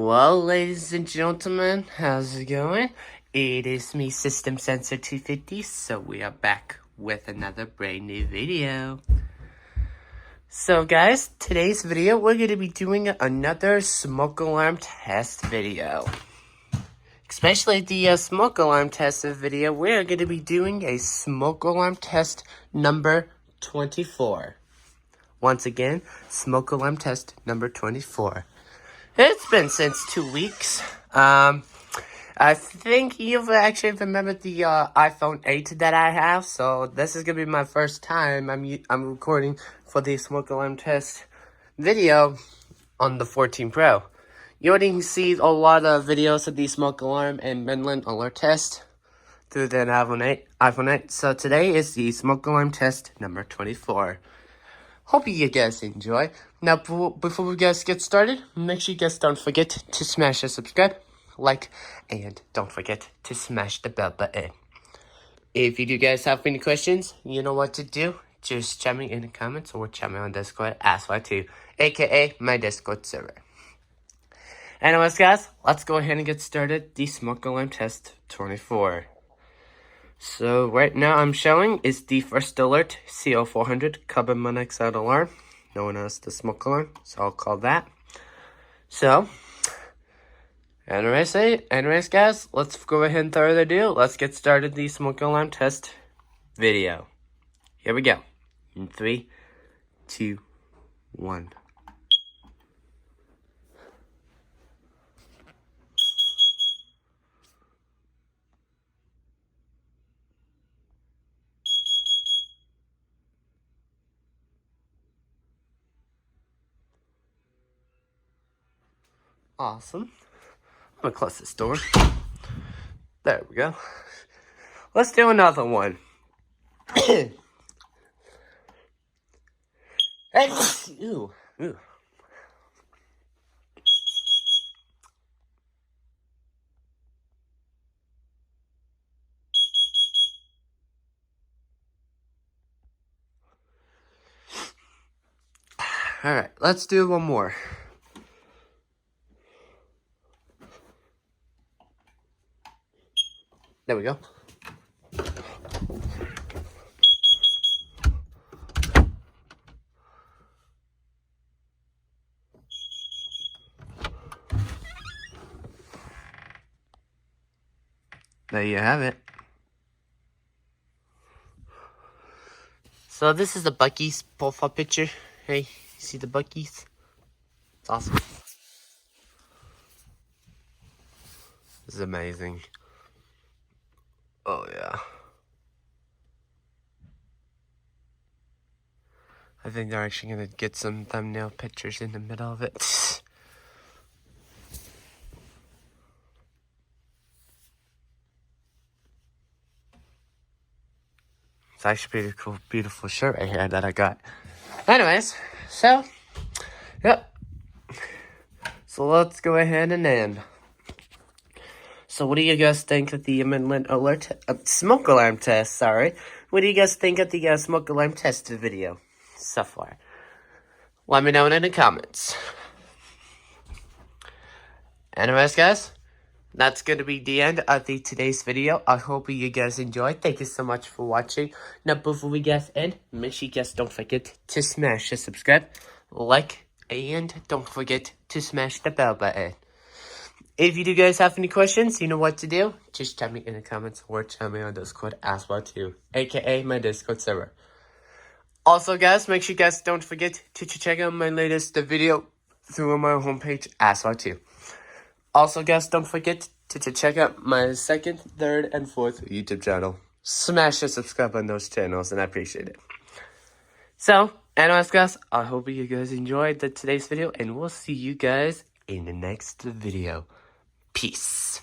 Well, ladies and gentlemen, how's it going? It is me, System Sensor 250, so we are back with another brand new video. So guys, today's video, we're going to be doing another smoke alarm test video. Especially the smoke alarm test video, we're going to be doing a smoke alarm test number 24. Once again, smoke alarm test number 24. It's been since 2 weeks. I think you've actually remembered the iPhone 8 that I have, so this is gonna be my first time I'm recording for the smoke alarm test video on the 14 Pro. You already see a lot of videos of the smoke alarm and Midland alert test through the iPhone 8. So today is the smoke alarm test number 24. Hope you guys enjoy. Now, before we guys get started, make sure you guys don't forget to smash the subscribe, like, and don't forget to smash the bell button. If you do guys have any questions, you know what to do. Just chat me in the comments or chat me on Discord, AskY2, aka my Discord server. Anyways, guys, let's go ahead and get started. The smoke alarm test 24. So right now I'm showing is the first alert, CO400 carbon monoxide alarm, known as the smoke alarm, so I'll call that. So, anyways guys, let's go ahead and throw the deal. Let's get started the smoke alarm test video. Here we go. In 3, 2, 1. Awesome. I'm gonna close this door. There we go. Let's do another one. Hey, ooh. Alright, let's do one more. There we go. There you have it. So this is the Buc-ee's profile picture. Hey, you see the Buc-ee's? It's awesome. This is amazing. Oh yeah. I think they're actually gonna get some thumbnail pictures in the middle of it. It's actually pretty cool, beautiful shirt right here that I got. Anyways, so, yep. So let's go ahead and end. So what do you guys think of the Midland alert, smoke alarm test, sorry. What do you guys think of the smoke alarm test video so far? Let me know in the comments. Anyways, guys, that's going to be the end of today's video. I hope you guys enjoyed. Thank you so much for watching. Now, before we guys end, make sure you guys don't forget to smash the subscribe, like, and don't forget to smash the bell button. If you do guys have any questions, you know what to do. Just chat me in the comments or chat me on Discord, AskY2, aka my Discord server. Also, guys, make sure you guys don't forget to check out my latest video through my homepage, AskY2. Also, guys, don't forget to check out my second, third, and fourth YouTube channel. Smash the subscribe on those channels, and I appreciate it. So, anyways, guys, I hope you guys enjoyed today's video, and we'll see you guys in the next video. Peace.